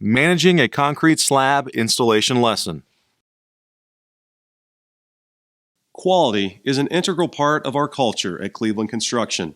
Managing a Concrete Slab Installation Lesson. Quality is an integral part of our culture at Cleveland Construction.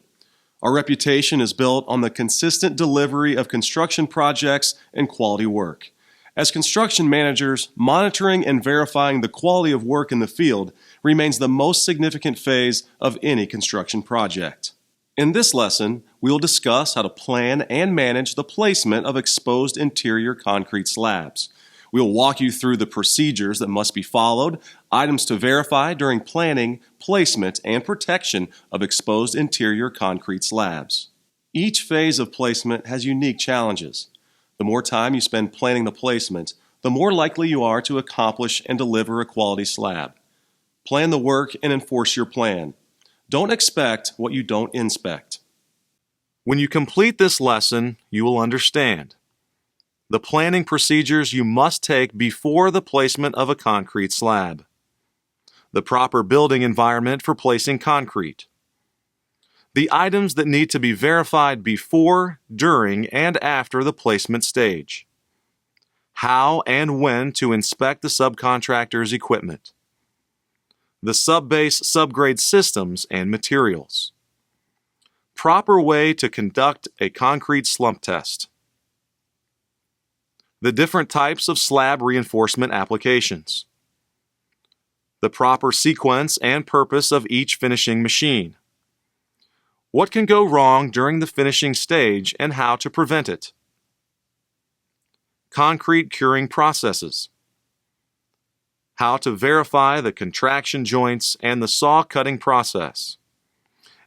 Our reputation is built on the consistent delivery of construction projects and quality work. As construction managers, monitoring and verifying the quality of work in the field remains the most significant phase of any construction project. In this lesson, we will discuss how to plan and manage the placement of exposed interior concrete slabs. We will walk you through the procedures that must be followed, items to verify during planning, placement, and protection of exposed interior concrete slabs. Each phase of placement has unique challenges. The more time you spend planning the placement, the more likely you are to accomplish and deliver a quality slab. Plan the work and enforce your plan. Don't expect what you don't inspect. When you complete this lesson, you will understand the planning procedures you must take before the placement of a concrete slab, the proper building environment for placing concrete, the items that need to be verified before, during, and after the placement stage, how and when to inspect the subcontractor's equipment, the subbase subgrade systems and materials, proper way to conduct a concrete slump test, the different types of slab reinforcement applications, the proper sequence and purpose of each finishing machine, what can go wrong during the finishing stage and how to prevent it, concrete curing processes, how to verify the contraction joints and the saw cutting process,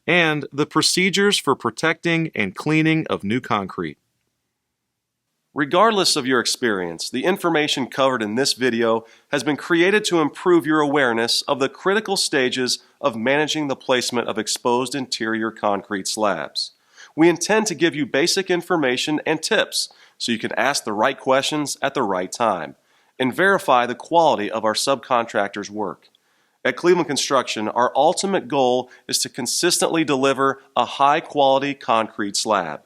and the procedures for protecting and cleaning of new concrete. Regardless of your experience, the information covered in this video has been created to improve your awareness of the critical stages of managing the placement of exposed interior concrete slabs. We intend to give you basic information and tips so you can ask the right questions at the right time and verify the quality of our subcontractors' work. At Cleveland Construction, our ultimate goal is to consistently deliver a high-quality concrete slab.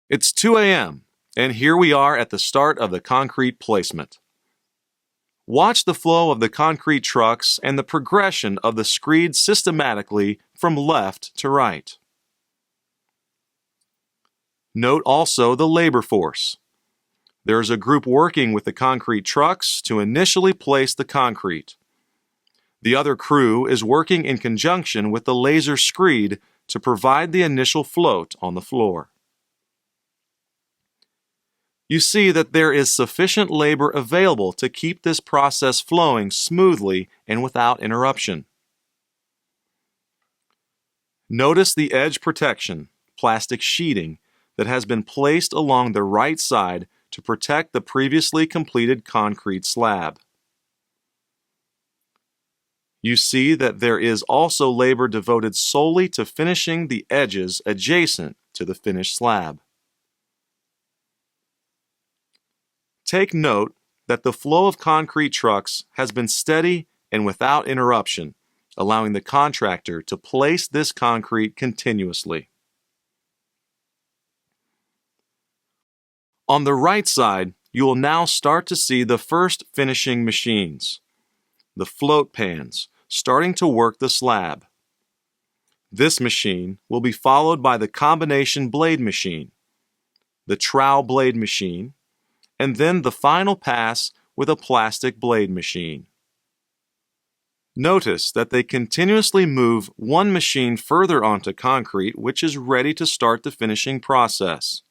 It's 2 a.m., and here we are at the start of the concrete placement. Watch the flow of the concrete trucks and the progression of the screed systematically from left to right. Note also the labor force. There is a group working with the concrete trucks to initially place the concrete. The other crew is working in conjunction with the laser screed to provide the initial float on the floor. You see that there is sufficient labor available to keep this process flowing smoothly and without interruption. Notice the edge protection, plastic sheeting, that has been placed along the right side to protect the previously completed concrete slab. You see that there is also labor devoted solely to finishing the edges adjacent to the finished slab. Take note that the flow of concrete trucks has been steady and without interruption, allowing the contractor to place this concrete continuously. On the right side, you will now start to see the first finishing machines, the float pans, starting to work the slab. This machine will be followed by the combination blade machine, the trowel blade machine, and then the final pass with a plastic blade machine. Notice that they continuously move one machine further onto concrete, which is ready to start the finishing process.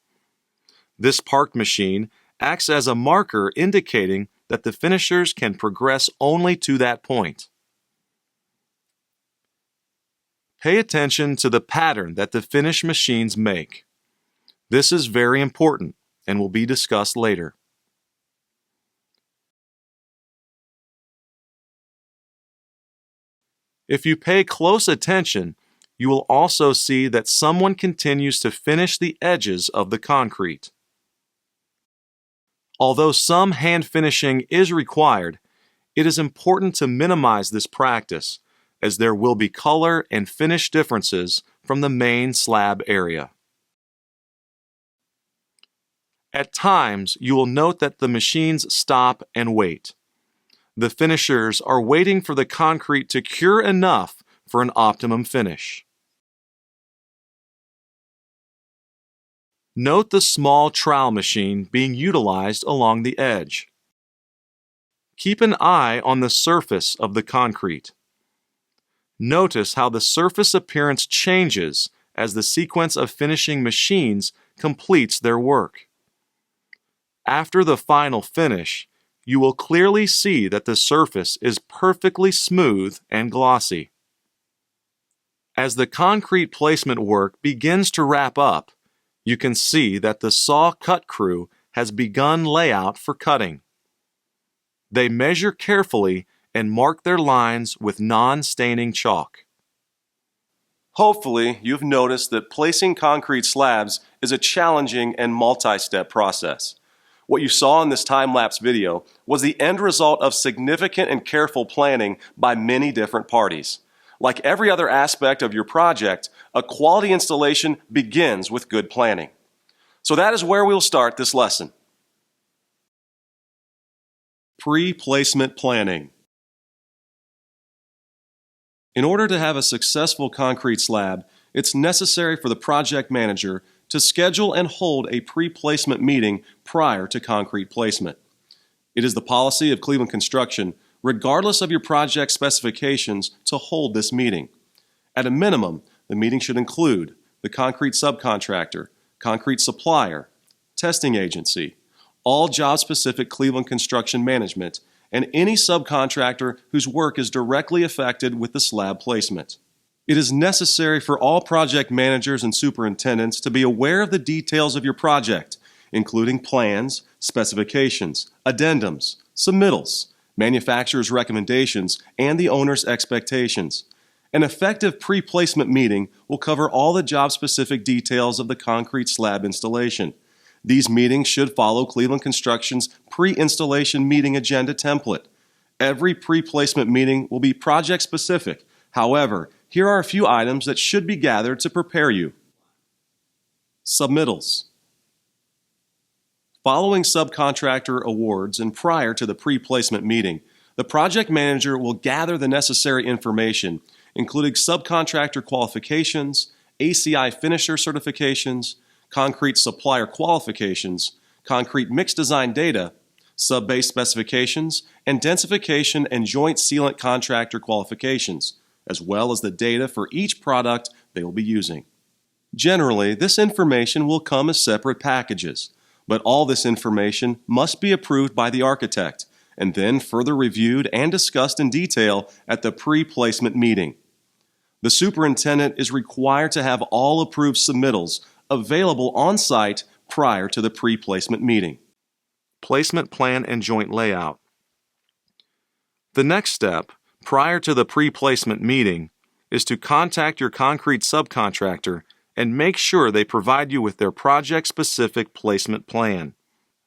This parked machine acts as a marker indicating that the finishers can progress only to that point. Pay attention to the pattern that the finished machines make. This is very important and will be discussed later. If you pay close attention, you will also see that someone continues to finish the edges of the concrete. Although some hand finishing is required, it is important to minimize this practice as there will be color and finish differences from the main slab area. At times, you will note that the machines stop and wait. The finishers are waiting for the concrete to cure enough for an optimum finish. Note the small trowel machine being utilized along the edge. Keep an eye on the surface of the concrete. Notice how the surface appearance changes as the sequence of finishing machines completes their work. After the final finish, you will clearly see that the surface is perfectly smooth and glossy. As the concrete placement work begins to wrap up, you can see that the saw cut crew has begun layout for cutting. They measure carefully and mark their lines with non-staining chalk. Hopefully, you've noticed that placing concrete slabs is a challenging and multi-step process. What you saw in this time-lapse video was the end result of significant and careful planning by many different parties. Like every other aspect of your project, a quality installation begins with good planning. So that is where we'll start this lesson. Pre-placement planning. In order to have a successful concrete slab, it's necessary for the project manager to schedule and hold a pre-placement meeting prior to concrete placement. It is the policy of Cleveland Construction, regardless of your project specifications, to hold this meeting. At a minimum, the meeting should include the concrete subcontractor, concrete supplier, testing agency, all job-specific Cleveland Construction management, and any subcontractor whose work is directly affected with the slab placement. It is necessary for all project managers and superintendents to be aware of the details of your project, including plans, specifications, addendums, submittals, manufacturer's recommendations, and the owner's expectations. An effective pre-placement meeting will cover all the job-specific details of the concrete slab installation. These meetings should follow Cleveland Construction's pre-installation meeting agenda template. Every pre-placement meeting will be project-specific. However, here are a few items that should be gathered to prepare you. Submittals. Following subcontractor awards and prior to the pre-placement meeting, the project manager will gather the necessary information, including subcontractor qualifications, ACI finisher certifications, concrete supplier qualifications, concrete mix design data, sub-base specifications, and densification and joint sealant contractor qualifications, as well as the data for each product they will be using. Generally, this information will come as separate packages, but all this information must be approved by the architect and then further reviewed and discussed in detail at the pre-placement meeting. The superintendent is required to have all approved submittals available on site prior to the pre-placement meeting. Placement plan and joint layout. The next step, prior to the pre-placement meeting, is to contact your concrete subcontractor and make sure they provide you with their project-specific placement plan.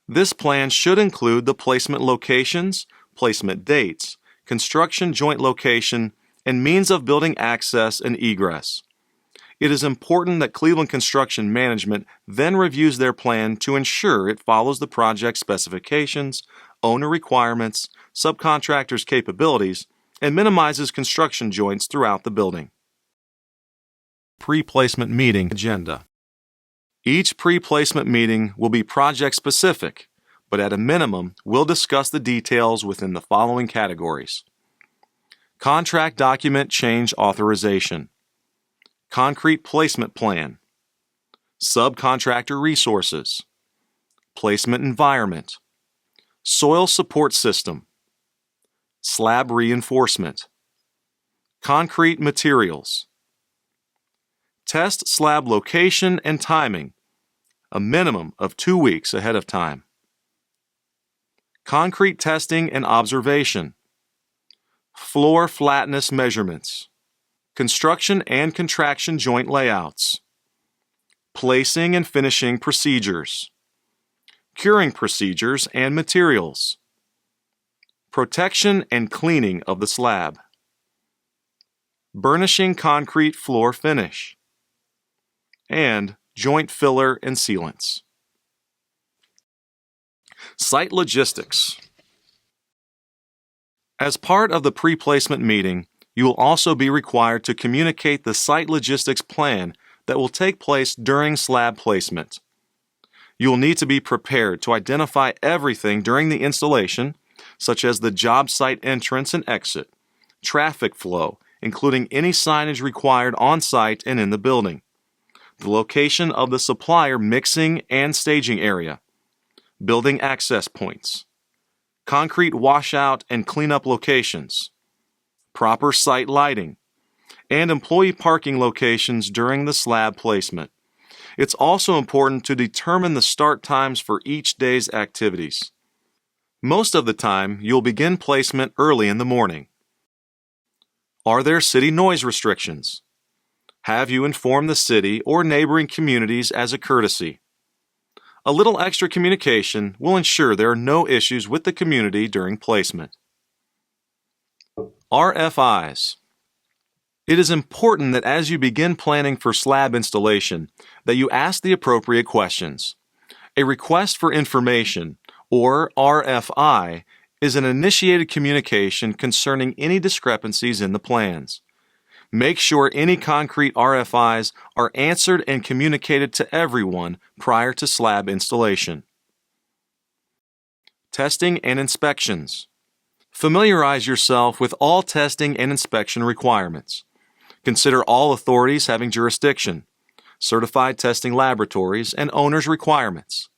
This plan should include the placement locations, placement dates, construction joint location, and means of building access and egress. It is important that Cleveland Construction Management then reviews their plan to ensure it follows the project specifications, owner requirements, subcontractors' capabilities, and minimizes construction joints throughout the building. Pre-placement meeting agenda. Each pre-placement meeting will be project-specific, but at a minimum, we'll discuss the details within the following categories: contract document change authorization, concrete placement plan, subcontractor resources, placement environment, soil support system, slab reinforcement, concrete materials, test slab location and timing, a minimum of 2 weeks ahead of time, concrete testing and observation, floor flatness measurements, construction and contraction joint layouts, placing and finishing procedures, curing procedures and materials, protection and cleaning of the slab, burnishing concrete floor finish, and joint filler and sealants. Site logistics. As part of the pre-placement meeting, you will also be required to communicate the site logistics plan that will take place during slab placement. You will need to be prepared to identify everything during the installation, such as the job site entrance and exit, traffic flow, including any signage required on site and in the building, the location of the supplier mixing and staging area, building access points, concrete washout and cleanup locations, proper site lighting, and employee parking locations during the slab placement. It's also important to determine the start times for each day's activities. Most of the time, you'll begin placement early in the morning. Are there city noise restrictions? Have you informed the city or neighboring communities as a courtesy? A little extra communication will ensure there are no issues with the community during placement. RFIs. It is important that as you begin planning for slab installation, that you ask the appropriate questions. A request for information, or RFI, is an initiated communication concerning any discrepancies in the plans. Make sure any concrete RFIs are answered and communicated to everyone prior to slab installation. Testing and inspections. Familiarize yourself with all testing and inspection requirements. Consider all authorities having jurisdiction, certified testing laboratories, and owner's requirements.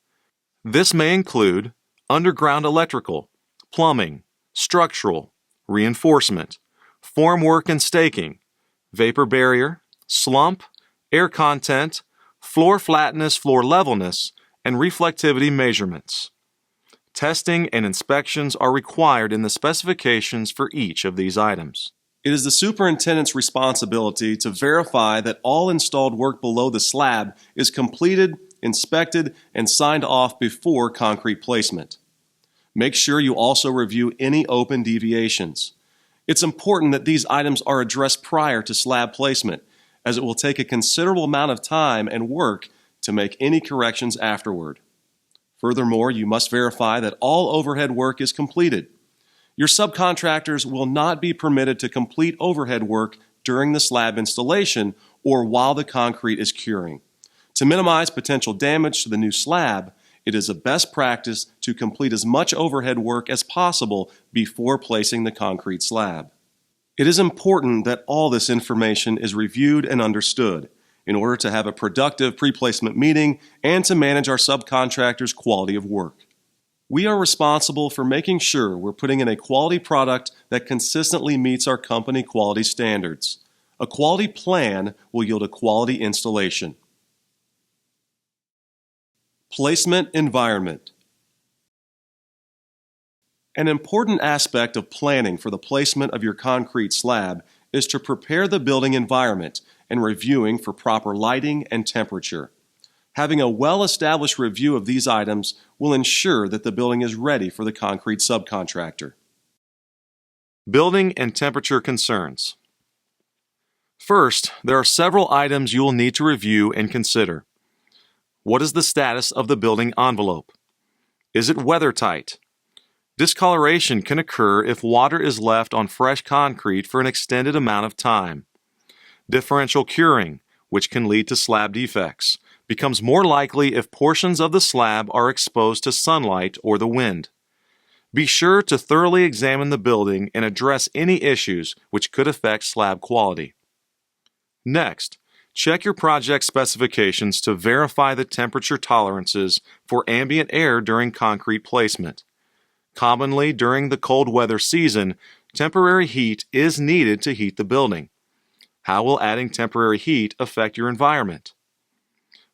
This may include underground electrical, plumbing, structural, reinforcement, formwork and staking, vapor barrier, slump, air content, floor flatness, floor levelness, and reflectivity measurements. Testing and inspections are required in the specifications for each of these items. It is the superintendent's responsibility to verify that all installed work below the slab is completed, inspected, and signed off before concrete placement. Make sure you also review any open deviations. It's important that these items are addressed prior to slab placement, as it will take a considerable amount of time and work to make any corrections afterward. Furthermore, you must verify that all overhead work is completed. Your subcontractors will not be permitted to complete overhead work during the slab installation or while the concrete is curing. To minimize potential damage to the new slab, it is a best practice to complete as much overhead work as possible before placing the concrete slab. It is important that all this information is reviewed and understood in order to have a productive pre-placement meeting and to manage our subcontractors' quality of work. We are responsible for making sure we're putting in a quality product that consistently meets our company quality standards. A quality plan will yield a quality installation. Placement environment. An important aspect of planning for the placement of your concrete slab is to prepare the building environment and reviewing for proper lighting and temperature. Having a well-established review of these items will ensure that the building is ready for the concrete subcontractor. Building and temperature concerns. First, there are several items you will need to review and consider. What is the status of the building envelope? Is it weather-tight? Discoloration can occur if water is left on fresh concrete for an extended amount of time. Differential curing, which can lead to slab defects, becomes more likely if portions of the slab are exposed to sunlight or the wind. Be sure to thoroughly examine the building and address any issues which could affect slab quality. Next, check your project specifications to verify the temperature tolerances for ambient air during concrete placement. Commonly, during the cold weather season, temporary heat is needed to heat the building. How will adding temporary heat affect your environment?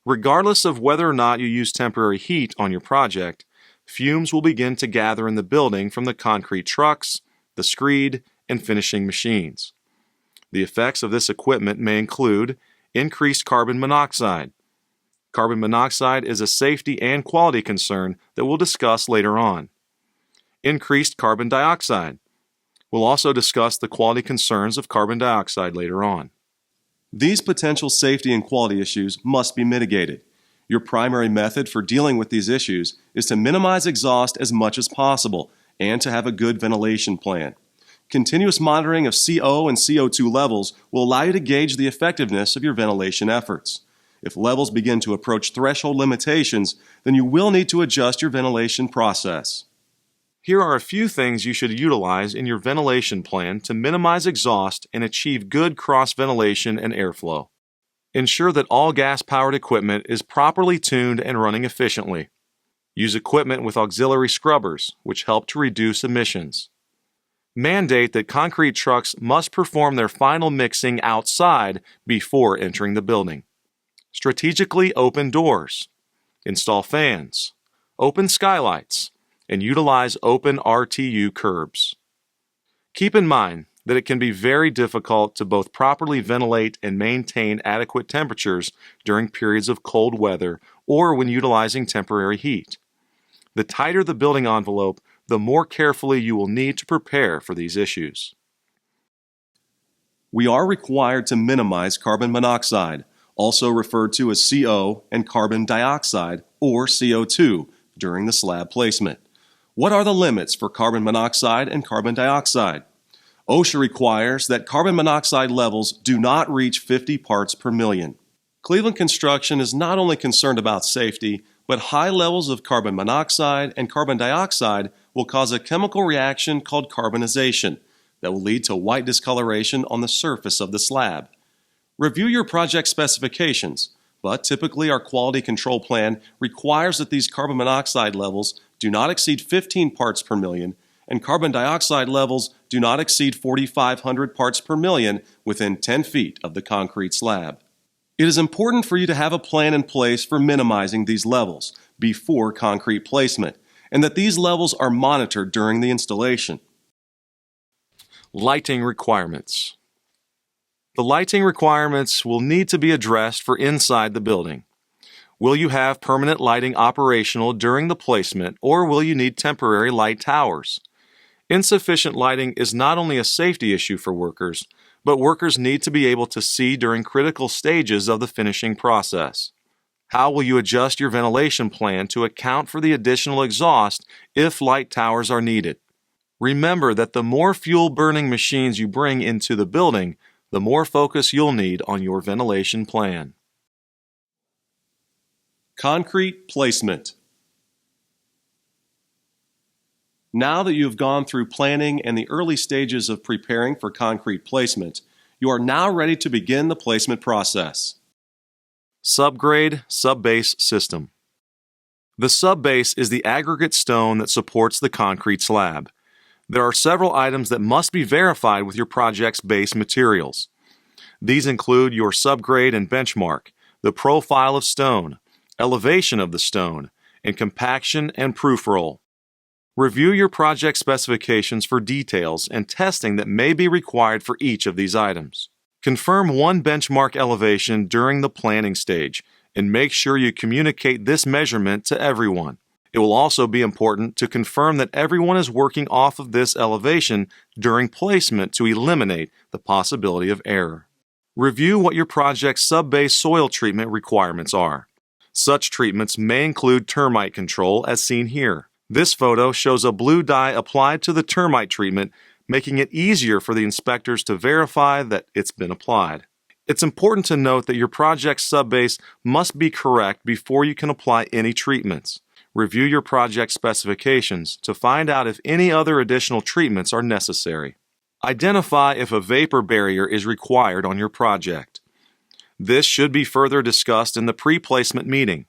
Regardless of whether or not you use temporary heat on your project, fumes will begin to gather in the building from the concrete trucks, the screed, and finishing machines. The effects of this equipment may include increased carbon monoxide. Carbon monoxide is a safety and quality concern that we'll discuss later on. Increased carbon dioxide. We'll also discuss the quality concerns of carbon dioxide later on. These potential safety and quality issues must be mitigated. Your primary method for dealing with these issues is to minimize exhaust as much as possible and to have a good ventilation plan. Continuous monitoring of CO and CO2 levels will allow you to gauge the effectiveness of your ventilation efforts. If levels begin to approach threshold limitations, then you will need to adjust your ventilation process. Here are a few things you should utilize in your ventilation plan to minimize exhaust and achieve good cross-ventilation and airflow. Ensure that all gas-powered equipment is properly tuned and running efficiently. Use equipment with auxiliary scrubbers, which help to reduce emissions. Mandate that concrete trucks must perform their final mixing outside before entering the building. Strategically open doors. Install fans. Open skylights. And utilize open RTU curbs. Keep in mind that it can be very difficult to both properly ventilate and maintain adequate temperatures during periods of cold weather or when utilizing temporary heat. The tighter the building envelope, the more carefully you will need to prepare for these issues. We are required to minimize carbon monoxide, also referred to as CO, and carbon dioxide, or CO2, during the slab placement. What are the limits for carbon monoxide and carbon dioxide? OSHA requires that carbon monoxide levels do not reach 50 parts per million. Cleveland Construction is not only concerned about safety, but high levels of carbon monoxide and carbon dioxide will cause a chemical reaction called carbonization that will lead to white discoloration on the surface of the slab. Review your project specifications, but typically our quality control plan requires that these carbon monoxide levels do not exceed 15 parts per million and carbon dioxide levels do not exceed 4,500 parts per million within 10 feet of the concrete slab. It is important for you to have a plan in place for minimizing these levels before concrete placement, and that these levels are monitored during the installation. Lighting requirements. The lighting requirements will need to be addressed for inside the building. Will you have permanent lighting operational during the placement, or will you need temporary light towers? Insufficient lighting is not only a safety issue for workers, but workers need to be able to see during critical stages of the finishing process. How will you adjust your ventilation plan to account for the additional exhaust if light towers are needed? Remember that the more fuel-burning machines you bring into the building, the more focus you'll need on your ventilation plan. Concrete placement. Now that you have gone through planning and the early stages of preparing for concrete placement, you are now ready to begin the placement process. Subgrade subbase system. The subbase is the aggregate stone that supports the concrete slab. There are several items that must be verified with your project's base materials. These include your subgrade and benchmark, the profile of stone, elevation of the stone, and compaction and proof roll. Review your project specifications for details and testing that may be required for each of these items. Confirm one benchmark elevation during the planning stage and make sure you communicate this measurement to everyone. It will also be important to confirm that everyone is working off of this elevation during placement to eliminate the possibility of error. Review what your project's subbase soil treatment requirements are. Such treatments may include termite control as seen here. This photo shows a blue dye applied to the termite treatment, making it easier for the inspectors to verify that it's been applied. It's important to note that your project's subbase must be correct before you can apply any treatments. Review your project specifications to find out if any other additional treatments are necessary. Identify if a vapor barrier is required on your project. This should be further discussed in the pre-placement meeting.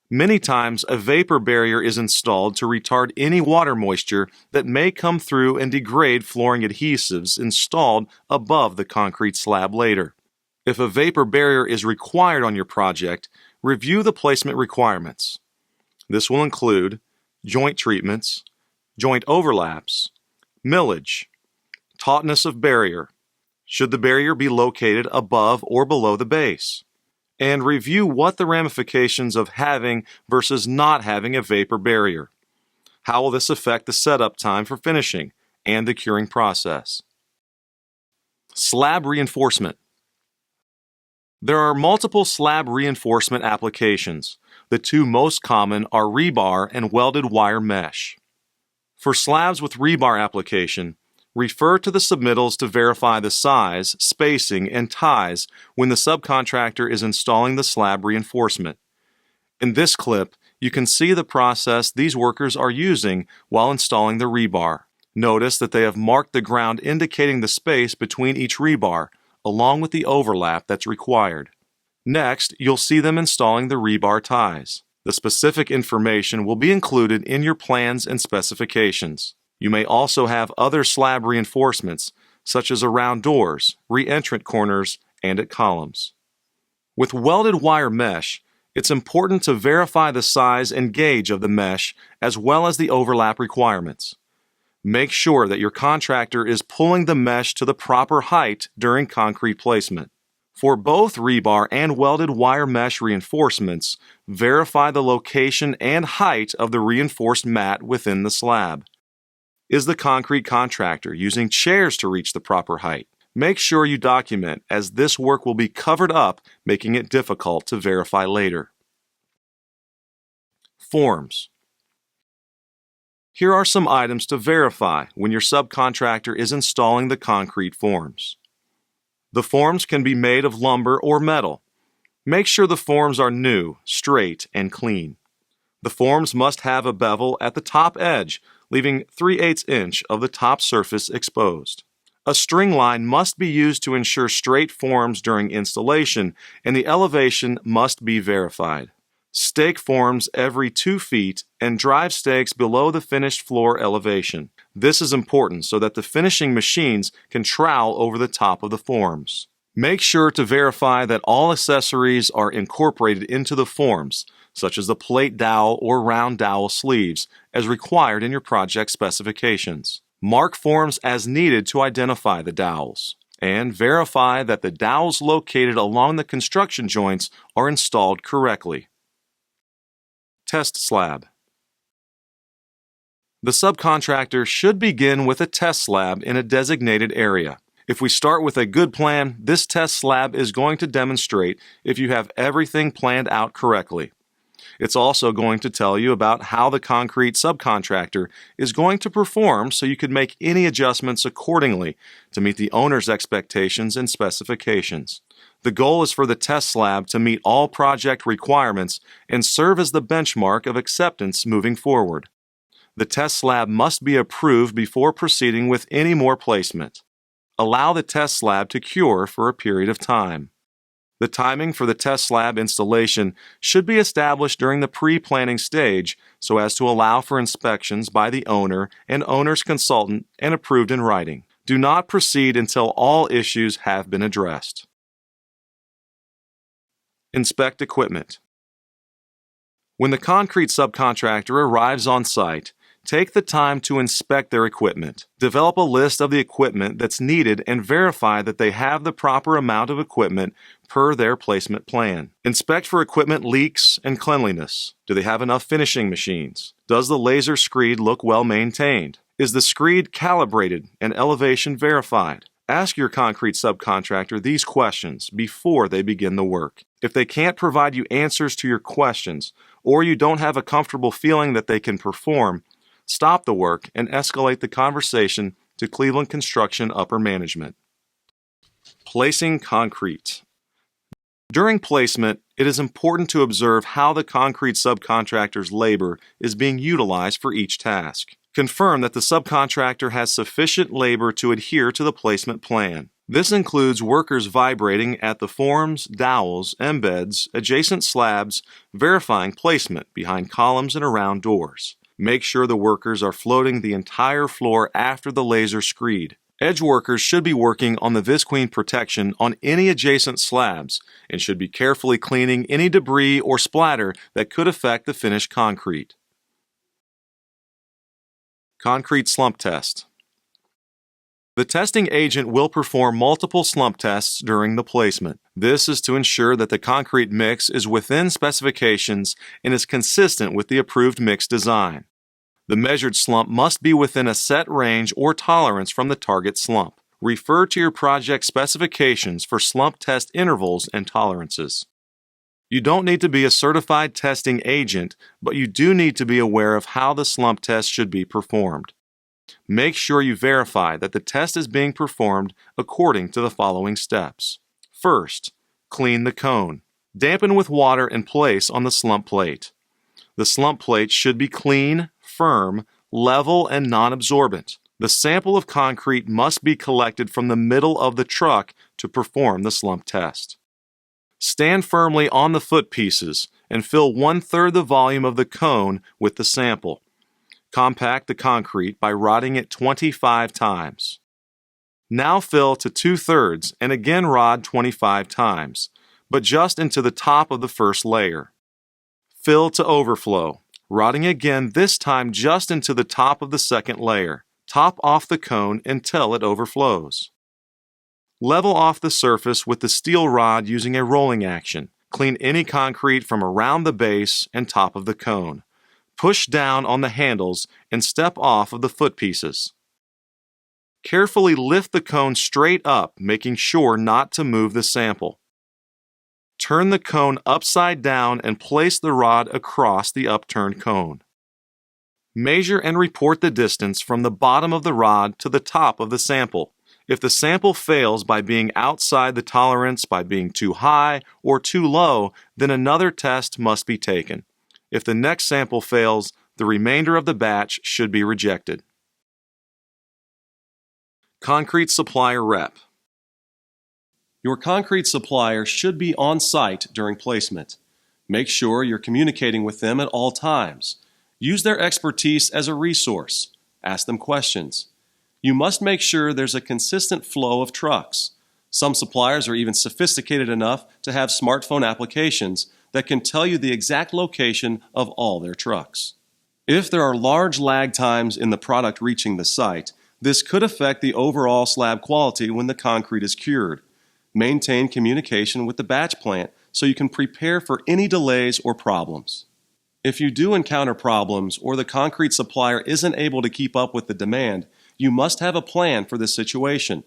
Many times, a vapor barrier is installed to retard any water moisture that may come through and degrade flooring adhesives installed above the concrete slab later. If a vapor barrier is required on your project, review the placement requirements. This will include joint treatments, joint overlaps, millage, tautness of barrier, should the barrier be located above or below the base, and review what the ramifications of having versus not having a vapor barrier. How will this affect the setup time for finishing and the curing process. Slab reinforcement. There are multiple slab reinforcement applications. The two most common are rebar and welded wire mesh. For slabs with rebar application, refer to the submittals to verify the size, spacing, and ties when the subcontractor is installing the slab reinforcement. In this clip, you can see the process these workers are using while installing the rebar. Notice that they have marked the ground indicating the space between each rebar, along with the overlap that's required. Next, you'll see them installing the rebar ties. The specific information will be included in your plans and specifications. You may also have other slab reinforcements, such as around doors, re-entrant corners, and at columns. With welded wire mesh, it's important to verify the size and gauge of the mesh as well as the overlap requirements. Make sure that your contractor is pulling the mesh to the proper height during concrete placement. For both rebar and welded wire mesh reinforcements, verify the location and height of the reinforced mat within the slab. Is the concrete contractor using chairs to reach the proper height? Make sure you document, as this work will be covered up, making it difficult to verify later. Forms. Here are some items to verify when your subcontractor is installing the concrete forms. The forms can be made of lumber or metal. Make sure the forms are new, straight, and clean. The forms must have a bevel at the top edge, leaving 3/8 inch of the top surface exposed. A string line must be used to ensure straight forms during installation, and the elevation must be verified. Stake forms every 2 feet and drive stakes below the finished floor elevation. This is important so that the finishing machines can trowel over the top of the forms. Make sure to verify that all accessories are incorporated into the forms, such as the plate dowel or round dowel sleeves, as required in your project specifications. Mark forms as needed to identify the dowels, and verify that the dowels located along the construction joints are installed correctly. Test slab. The subcontractor should begin with a test slab in a designated area. If we start with a good plan, this test slab is going to demonstrate if you have everything planned out correctly. It's also going to tell you about how the concrete subcontractor is going to perform so you can make any adjustments accordingly to meet the owner's expectations and specifications. The goal is for the test slab to meet all project requirements and serve as the benchmark of acceptance moving forward. The test slab must be approved before proceeding with any more placement. Allow the test slab to cure for a period of time. The timing for the test slab installation should be established during the pre-planning stage so as to allow for inspections by the owner and owner's consultant and approved in writing. Do not proceed until all issues have been addressed. Inspect equipment. When the concrete subcontractor arrives on site, take the time to inspect their equipment. Develop a list of the equipment that's needed and verify that they have the proper amount of equipment per their placement plan. Inspect for equipment leaks and cleanliness. Do they have enough finishing machines? Does the laser screed look well maintained? Is the screed calibrated and elevation verified? Ask your concrete subcontractor these questions before they begin the work. If they can't provide you answers to your questions, or you don't have a comfortable feeling that they can perform, stop the work and escalate the conversation to Cleveland Construction upper management. Placing concrete. During placement, it is important to observe how the concrete subcontractor's labor is being utilized for each task. Confirm that the subcontractor has sufficient labor to adhere to the placement plan. This includes workers vibrating at the forms, dowels, embeds, adjacent slabs, verifying placement behind columns and around doors. Make sure the workers are floating the entire floor after the laser screed. Edge workers should be working on the visqueen protection on any adjacent slabs and should be carefully cleaning any debris or splatter that could affect the finished concrete. Concrete slump test. The testing agent will perform multiple slump tests during the placement. This is to ensure that the concrete mix is within specifications and is consistent with the approved mix design. The measured slump must be within a set range or tolerance from the target slump. Refer to your project specifications for slump test intervals and tolerances. You don't need to be a certified testing agent, but you do need to be aware of how the slump test should be performed. Make sure you verify that the test is being performed according to the following steps. First, clean the cone. Dampen with water and place on the slump plate. The slump plate should be clean, firm, level, and non-absorbent. The sample of concrete must be collected from the middle of the truck to perform the slump test. Stand firmly on the foot pieces and fill 1/3 the volume of the cone with the sample. Compact the concrete by rodding it 25 times. Now fill to 2/3 and again rod 25 times, but just into the top of the first layer. Fill to overflow, rodding again this time just into the top of the second layer. Top off the cone until it overflows. Level off the surface with the steel rod using a rolling action. Clean any concrete from around the base and top of the cone. Push down on the handles and step off of the foot pieces. Carefully lift the cone straight up, making sure not to move the sample. Turn the cone upside down and place the rod across the upturned cone. Measure and report the distance from the bottom of the rod to the top of the sample. If the sample fails by being outside the tolerance, by being too high or too low, then another test must be taken. If the next sample fails, the remainder of the batch should be rejected. Concrete supplier rep. Your concrete supplier should be on site during placement. Make sure you're communicating with them at all times. Use their expertise as a resource. Ask them questions. You must make sure there's a consistent flow of trucks. Some suppliers are even sophisticated enough to have smartphone applications that can tell you the exact location of all their trucks. If there are large lag times in the product reaching the site, this could affect the overall slab quality when the concrete is cured. Maintain communication with the batch plant so you can prepare for any delays or problems. If you do encounter problems or the concrete supplier isn't able to keep up with the demand, you must have a plan for this situation.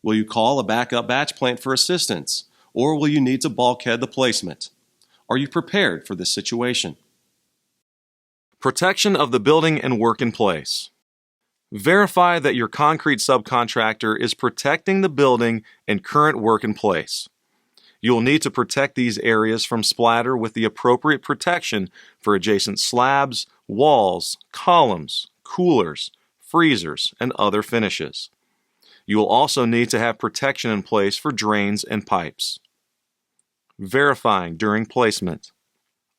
Will you call a backup batch plant for assistance, or will you need to bulkhead the placement? Are you prepared for this situation? Protection of the building and work in place. Verify that your concrete subcontractor is protecting the building and current work in place. You will need to protect these areas from splatter with the appropriate protection for adjacent slabs, walls, columns, coolers, freezers, and other finishes. You will also need to have protection in place for drains and pipes. Verifying during placement.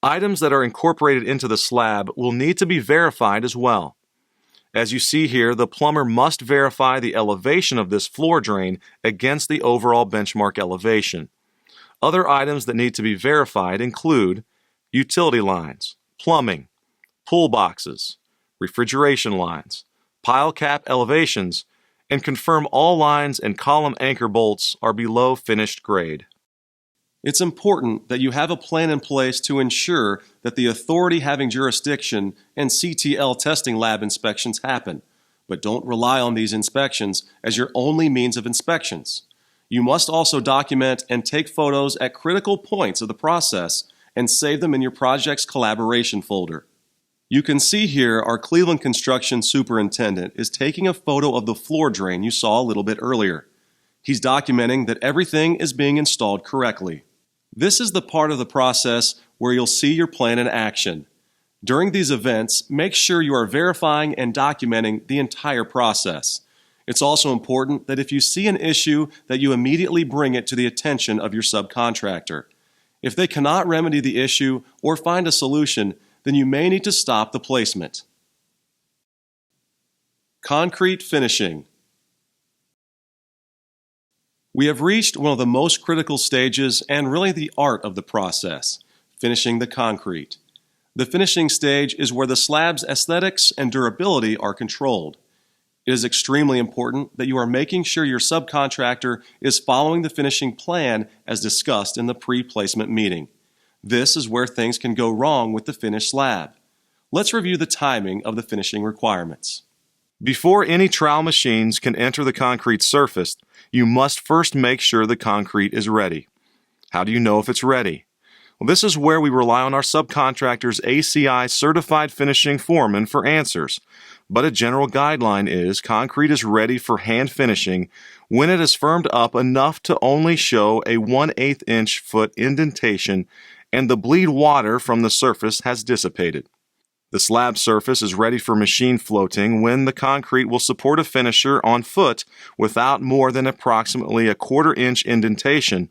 Items that are incorporated into the slab will need to be verified as well. As you see here, the plumber must verify the elevation of this floor drain against the overall benchmark elevation. Other items that need to be verified include utility lines, plumbing, pool boxes, refrigeration lines, pile cap elevations, and confirm all lines and column anchor bolts are below finished grade. It's important that you have a plan in place to ensure that the authority having jurisdiction and CTL testing lab inspections happen, but don't rely on these inspections as your only means of inspections. You must also document and take photos at critical points of the process and save them in your project's collaboration folder. You can see here our Cleveland Construction Superintendent is taking a photo of the floor drain you saw a little bit earlier. He's documenting that everything is being installed correctly. This is the part of the process where you'll see your plan in action. During these events, make sure you are verifying and documenting the entire process. It's also important that if you see an issue, that you immediately bring it to the attention of your subcontractor. If they cannot remedy the issue or find a solution, then you may need to stop the placement. Concrete finishing. We have reached one of the most critical stages and really the art of the process, finishing the concrete. The finishing stage is where the slab's aesthetics and durability are controlled. It is extremely important that you are making sure your subcontractor is following the finishing plan as discussed in the pre-placement meeting. This is where things can go wrong with the finished slab. Let's review the timing of the finishing requirements. Before any trowel machines can enter the concrete surface, you must first make sure the concrete is ready. How do you know if it's ready? Well, this is where we rely on our subcontractor's ACI certified finishing foreman for answers. But a general guideline is concrete is ready for hand finishing when it is firmed up enough to only show a 1/8 inch foot indentation and the bleed water from the surface has dissipated. The slab surface is ready for machine floating when the concrete will support a finisher on foot without more than approximately a 1/4 inch indentation,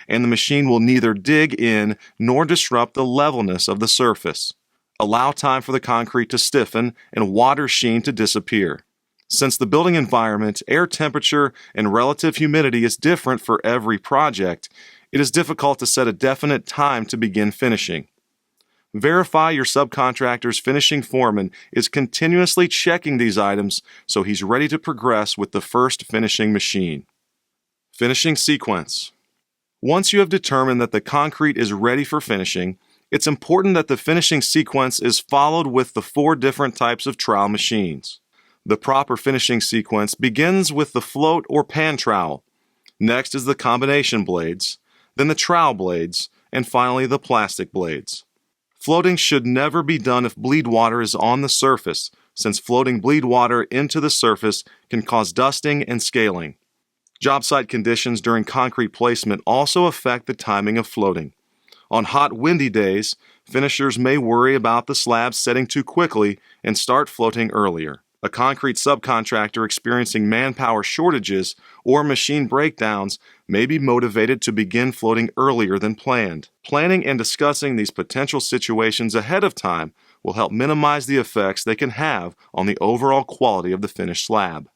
and the machine will neither dig in nor disrupt the levelness of the surface. Allow time for the concrete to stiffen and water sheen to disappear. Since the building environment, air temperature, and relative humidity is different for every project, it is difficult to set a definite time to begin finishing. Verify your subcontractor's finishing foreman is continuously checking these items so he's ready to progress with the first finishing machine. Finishing sequence. Once you have determined that the concrete is ready for finishing, it's important that the finishing sequence is followed with the 4 different types of trowel machines. The proper finishing sequence begins with the float or pan trowel. Next is the combination blades, then the trowel blades, and finally the plastic blades. Floating should never be done if bleed water is on the surface, since floating bleed water into the surface can cause dusting and scaling. Job site conditions during concrete placement also affect the timing of floating. On hot, windy days, finishers may worry about the slab setting too quickly and start floating earlier. A concrete subcontractor experiencing manpower shortages or machine breakdowns may be motivated to begin floating earlier than planned. Planning and discussing these potential situations ahead of time will help minimize the effects they can have on the overall quality of the finished slab.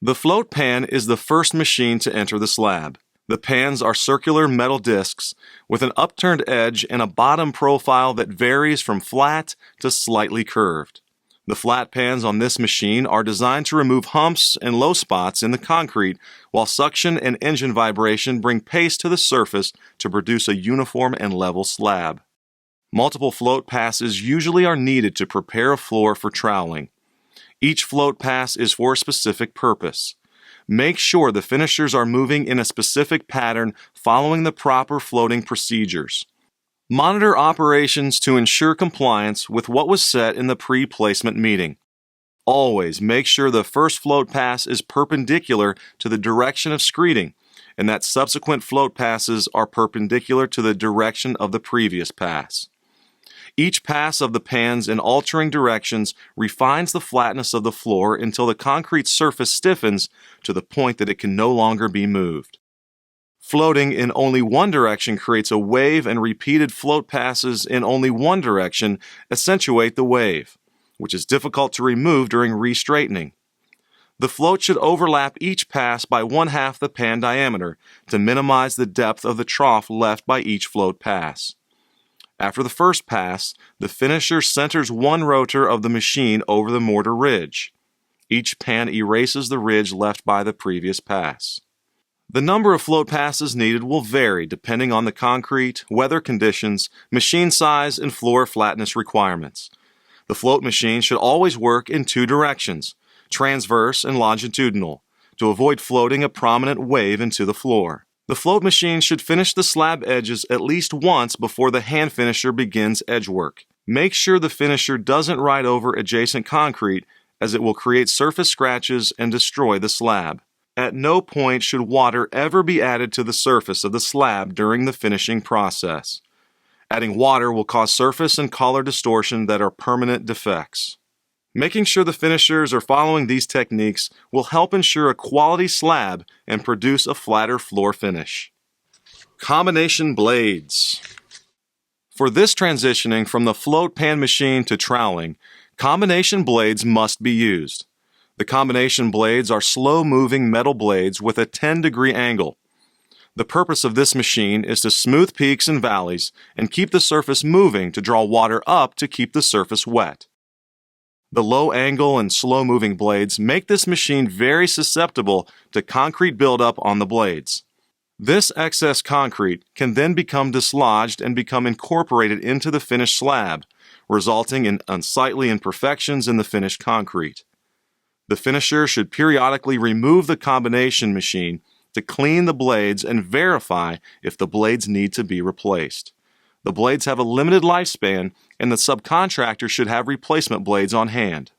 The float pan is the first machine to enter the slab. The pans are circular metal discs with an upturned edge and a bottom profile that varies from flat to slightly curved. The flat pans on this machine are designed to remove humps and low spots in the concrete, while suction and engine vibration bring paste to the surface to produce a uniform and level slab. Multiple float passes usually are needed to prepare a floor for troweling. Each float pass is for a specific purpose. Make sure the finishers are moving in a specific pattern following the proper floating procedures. Monitor operations to ensure compliance with what was set in the pre-placement meeting. Always make sure the first float pass is perpendicular to the direction of screeding and that subsequent float passes are perpendicular to the direction of the previous pass. Each pass of the pans in altering directions refines the flatness of the floor until the concrete surface stiffens to the point that it can no longer be moved. Floating in only one direction creates a wave, and repeated float passes in only one direction accentuate the wave, which is difficult to remove during restraightening. The float should overlap each pass by 1/2 the pan diameter to minimize the depth of the trough left by each float pass. After the first pass, the finisher centers one rotor of the machine over the mortar ridge. Each pan erases the ridge left by the previous pass. The number of float passes needed will vary depending on the concrete, weather conditions, machine size, and floor flatness requirements. The float machine should always work in 2 directions, transverse and longitudinal, to avoid floating a prominent wave into the floor. The float machine should finish the slab edges at least once before the hand finisher begins edge work. Make sure the finisher doesn't ride over adjacent concrete, as it will create surface scratches and destroy the slab. At no point should water ever be added to the surface of the slab during the finishing process. Adding water will cause surface and color distortion that are permanent defects. Making sure the finishers are following these techniques will help ensure a quality slab and produce a flatter floor finish. Combination blades. For this transitioning from the float pan machine to troweling, combination blades must be used. The combination blades are slow-moving metal blades with a 10-degree angle. The purpose of this machine is to smooth peaks and valleys and keep the surface moving to draw water up to keep the surface wet. The low angle and slow-moving blades make this machine very susceptible to concrete buildup on the blades. This excess concrete can then become dislodged and become incorporated into the finished slab, resulting in unsightly imperfections in the finished concrete. The finisher should periodically remove the combination machine to clean the blades and verify if the blades need to be replaced. The blades have a limited lifespan, and the subcontractor should have replacement blades on hand.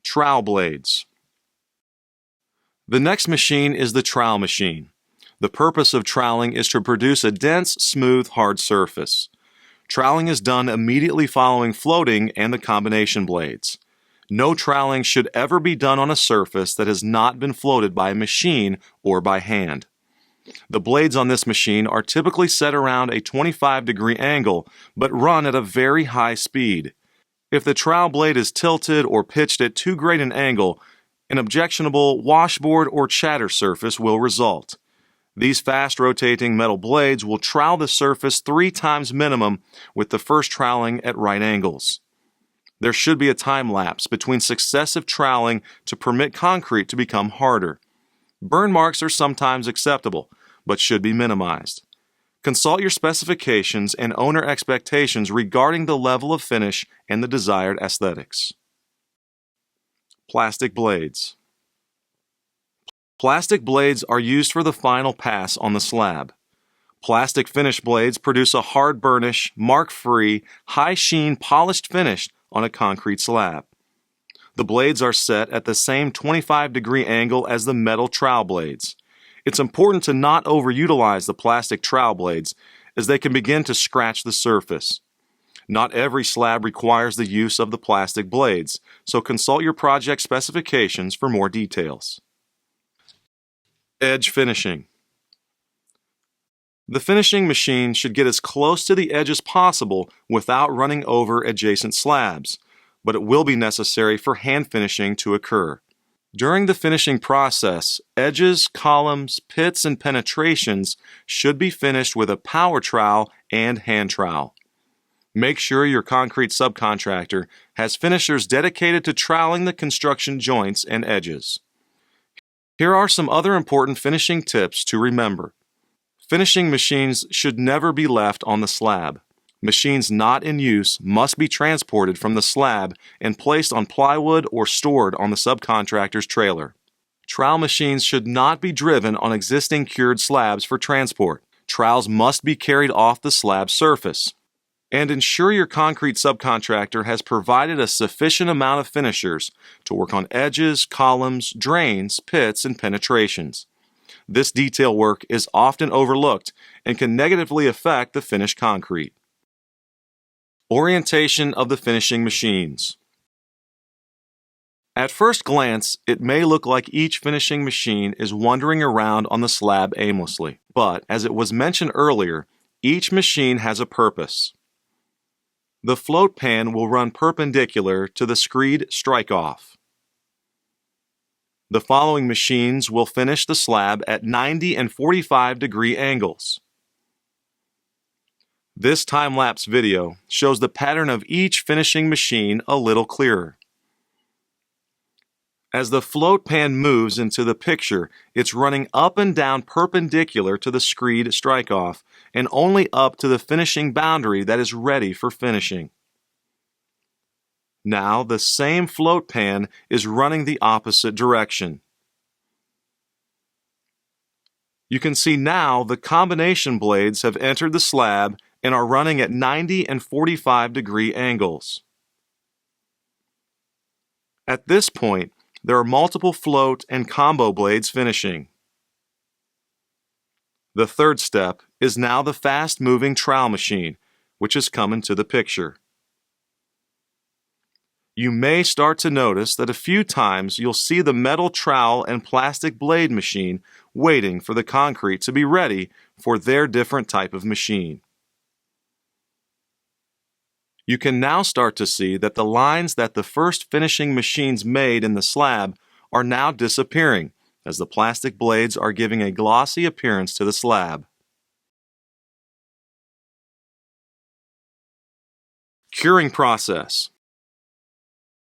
Trowel blades. The next machine is the trowel machine. The purpose of troweling is to produce a dense, smooth, hard surface. Troweling is done immediately following floating and the combination blades. No troweling should ever be done on a surface that has not been floated by a machine or by hand. The blades on this machine are typically set around a 25-degree angle, but run at a very high speed. If the trowel blade is tilted or pitched at too great an angle, an objectionable washboard or chatter surface will result. These fast-rotating metal blades will trowel the surface 3 times minimum, with the first troweling at right angles. There should be a time lapse between successive troweling to permit concrete to become harder. Burn marks are sometimes acceptable, but should be minimized. Consult your specifications and owner expectations regarding the level of finish and the desired aesthetics. Plastic blades. Plastic blades are used for the final pass on the slab. Plastic finish blades produce a hard burnish, mark-free, high-sheen, polished finish on a concrete slab. The blades are set at the same 25-degree angle as the metal trowel blades. It's important to not overutilize the plastic trowel blades, as they can begin to scratch the surface. Not every slab requires the use of the plastic blades, so consult your project specifications for more details. Edge finishing. The finishing machine should get as close to the edge as possible without running over adjacent slabs, but it will be necessary for hand finishing to occur. During the finishing process, edges, columns, pits, and penetrations should be finished with a power trowel and hand trowel. Make sure your concrete subcontractor has finishers dedicated to troweling the construction joints and edges. Here are some other important finishing tips to remember. Finishing machines should never be left on the slab. Machines not in use must be transported from the slab and placed on plywood or stored on the subcontractor's trailer. Trowel machines should not be driven on existing cured slabs for transport. Trowels must be carried off the slab surface. And ensure your concrete subcontractor has provided a sufficient amount of finishers to work on edges, columns, drains, pits, and penetrations. This detail work is often overlooked and can negatively affect the finished concrete. Orientation of the finishing machines. At first glance, it may look like each finishing machine is wandering around on the slab aimlessly, but as it was mentioned earlier, each machine has a purpose. The float pan will run perpendicular to the screed strike-off. The following machines will finish the slab at 90 and 45-degree angles. This time-lapse video shows the pattern of each finishing machine a little clearer. As the float pan moves into the picture, it's running up and down perpendicular to the screed strike-off and only up to the finishing boundary that is ready for finishing. Now the same float pan is running the opposite direction. You can see now the combination blades have entered the slab and are running at 90 and 45-degree angles. At this point, there are multiple float and combo blades finishing. The third step is now the fast-moving trowel machine, which has come into the picture. You may start to notice that a few times you'll see the metal trowel and plastic blade machine waiting for the concrete to be ready for their different type of machine. You can now start to see that the lines that the first finishing machines made in the slab are now disappearing, as the plastic blades are giving a glossy appearance to the slab. Curing process.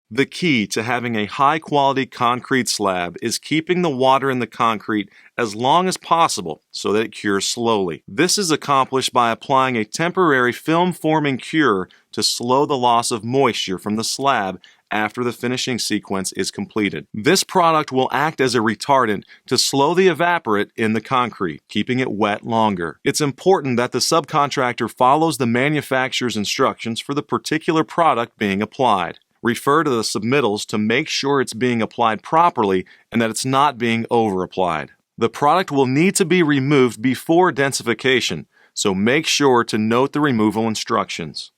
The key to having a high-quality concrete slab is keeping the water in the concrete as long as possible so that it cures slowly. This is accomplished by applying a temporary film-forming cure to slow the loss of moisture from the slab after the finishing sequence is completed. This product will act as a retardant to slow the evaporate in the concrete, keeping it wet longer. It's important that the subcontractor follows the manufacturer's instructions for the particular product being applied. Refer to the submittals to make sure it's being applied properly and that it's not being over-applied. The product will need to be removed before densification, so make sure to note the removal instructions.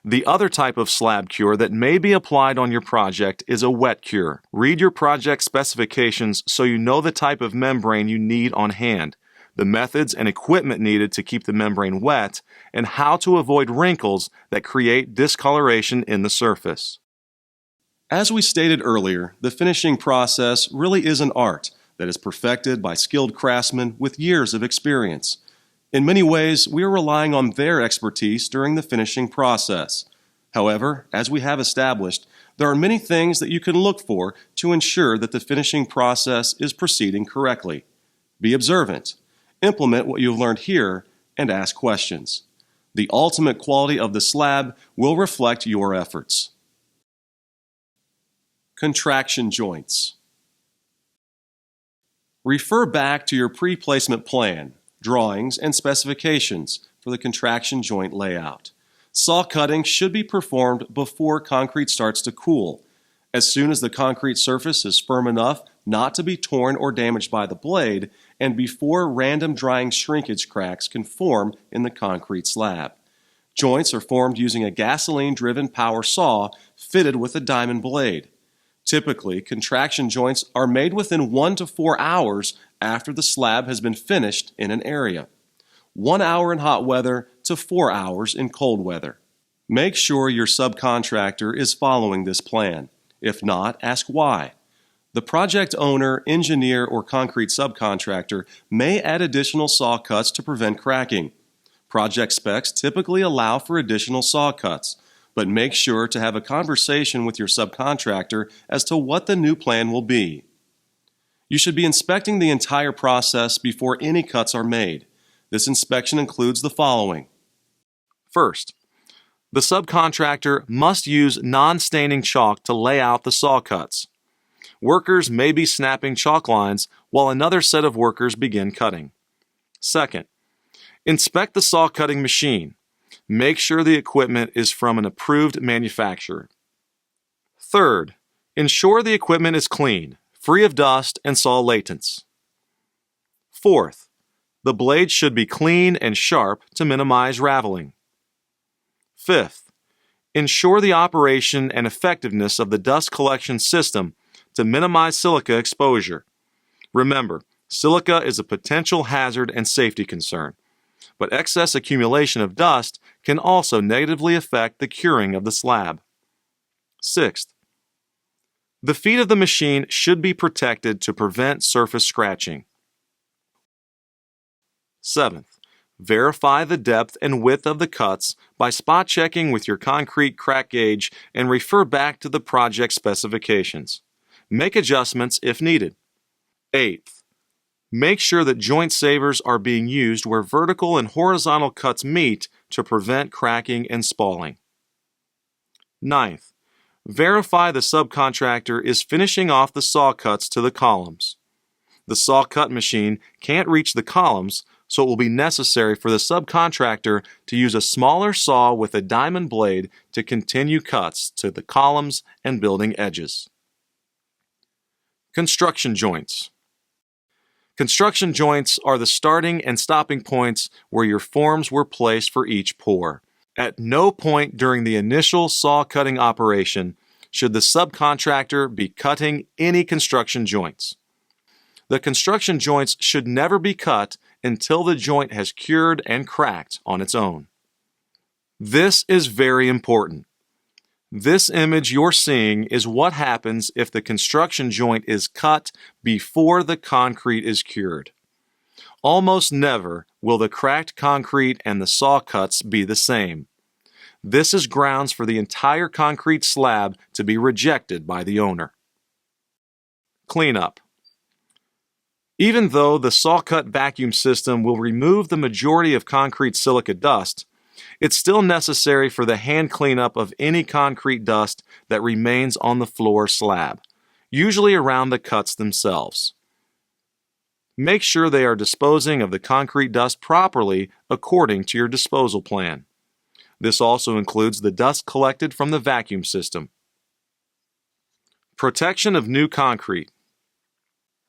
The other type of slab cure that may be applied on your project is a wet cure. Read your project specifications so you know the type of membrane you need on hand, the methods and equipment needed to keep the membrane wet, and how to avoid wrinkles that create discoloration in the surface. As we stated earlier, the finishing process really is an art that is perfected by skilled craftsmen with years of experience. In many ways, we are relying on their expertise during the finishing process. However, as we have established, there are many things that you can look for to ensure that the finishing process is proceeding correctly. Be observant. Implement what you've learned here, and ask questions. The ultimate quality of the slab will reflect your efforts. Contraction joints. Refer back to your pre-placement plan, drawings, and specifications for the contraction joint layout. Saw cutting should be performed before concrete starts to cool. As soon as the concrete surface is firm enough not to be torn or damaged by the blade, and before random drying shrinkage cracks can form in the concrete slab. Joints are formed using a gasoline-driven power saw fitted with a diamond blade. Typically, contraction joints are made within 1 to 4 hours after the slab has been finished in an area. 1 hour in hot weather to 4 hours in cold weather. Make sure your subcontractor is following this plan. If not, ask why. The project owner, engineer, or concrete subcontractor may add additional saw cuts to prevent cracking. Project specs typically allow for additional saw cuts, but make sure to have a conversation with your subcontractor as to what the new plan will be. You should be inspecting the entire process before any cuts are made. This inspection includes the following. First, the subcontractor must use non-staining chalk to lay out the saw cuts. Workers may be snapping chalk lines while another set of workers begin cutting. Second, inspect the saw cutting machine. Make sure the equipment is from an approved manufacturer. Third, ensure the equipment is clean, free of dust and saw latents. Fourth, the blade should be clean and sharp to minimize raveling. Fifth, ensure the operation and effectiveness of the dust collection system to minimize silica exposure. Remember, silica is a potential hazard and safety concern, but excess accumulation of dust can also negatively affect the curing of the slab. Sixth, the feet of the machine should be protected to prevent surface scratching. Seventh, verify the depth and width of the cuts by spot checking with your concrete crack gauge and refer back to the project specifications. Make adjustments if needed. Eighth, make sure that joint savers are being used where vertical and horizontal cuts meet to prevent cracking and spalling. Ninth, verify the subcontractor is finishing off the saw cuts to the columns. The saw cut machine can't reach the columns, so it will be necessary for the subcontractor to use a smaller saw with a diamond blade to continue cuts to the columns and building edges. Construction joints. Construction joints are the starting and stopping points where your forms were placed for each pour. At no point during the initial saw cutting operation should the subcontractor be cutting any construction joints. The construction joints should never be cut until the joint has cured and cracked on its own. This is very important. This image you're seeing is what happens if the construction joint is cut before the concrete is cured. Almost never will the cracked concrete and the saw cuts be the same. This is grounds for the entire concrete slab to be rejected by the owner. Cleanup. Even though the saw-cut vacuum system will remove the majority of concrete silica dust, it's still necessary for the hand cleanup of any concrete dust that remains on the floor slab, usually around the cuts themselves. Make sure they are disposing of the concrete dust properly according to your disposal plan. This also includes the dust collected from the vacuum system. Protection of new concrete.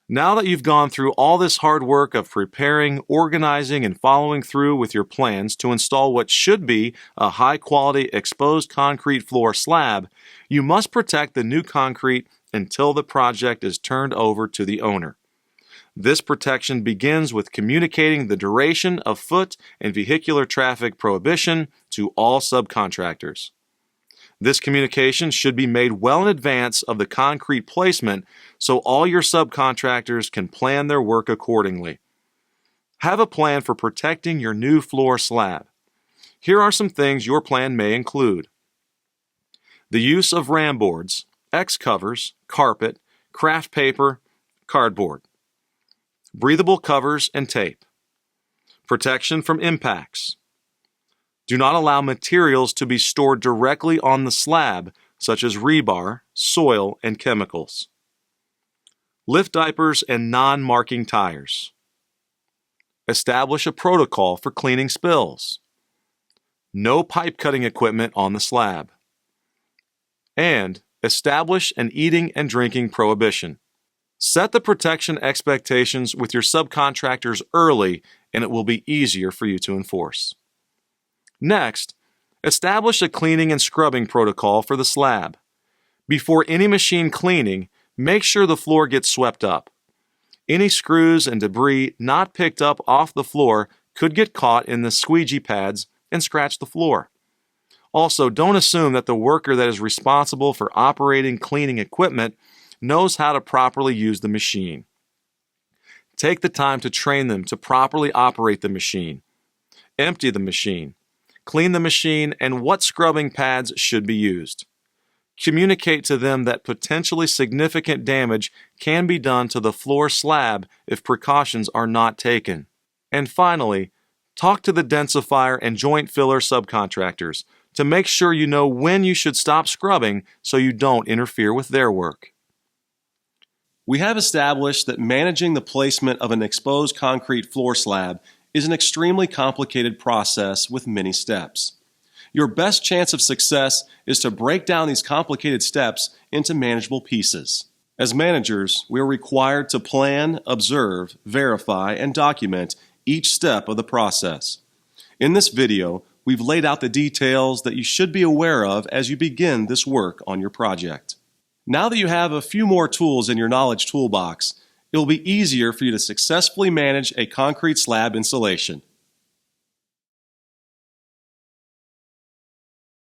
Now that you've gone through all this hard work of preparing, organizing, and following through with your plans to install what should be a high-quality exposed concrete floor slab, you must protect the new concrete until the project is turned over to the owner. This protection begins with communicating the duration of foot and vehicular traffic prohibition to all subcontractors. This communication should be made well in advance of the concrete placement so all your subcontractors can plan their work accordingly. Have a plan for protecting your new floor slab. Here are some things your plan may include: the use of ram boards, X covers, carpet, craft paper, cardboard, breathable covers and tape, protection from impacts. Do not allow materials to be stored directly on the slab, such as rebar, soil, and chemicals. Lift diapers and non-marking tires. Establish a protocol for cleaning spills. No pipe cutting equipment on the slab. And establish an eating and drinking prohibition. Set the protection expectations with your subcontractors early, and it will be easier for you to enforce. Next, establish a cleaning and scrubbing protocol for the slab. Before any machine cleaning, make sure the floor gets swept up. Any screws and debris not picked up off the floor could get caught in the squeegee pads and scratch the floor. Also, don't assume that the worker that is responsible for operating cleaning equipment knows how to properly use the machine. Take the time to train them to properly operate the machine. Empty the machine. Clean the machine and what scrubbing pads should be used. Communicate to them that potentially significant damage can be done to the floor slab if precautions are not taken. And finally, talk to the densifier and joint filler subcontractors to make sure you know when you should stop scrubbing so you don't interfere with their work. We have established that managing the placement of an exposed concrete floor slab is an extremely complicated process with many steps. Your best chance of success is to break down these complicated steps into manageable pieces. As managers, we are required to plan, observe, verify, and document each step of the process. In this video, we've laid out the details that you should be aware of as you begin this work on your project. Now that you have a few more tools in your knowledge toolbox, it will be easier for you to successfully manage a concrete slab installation.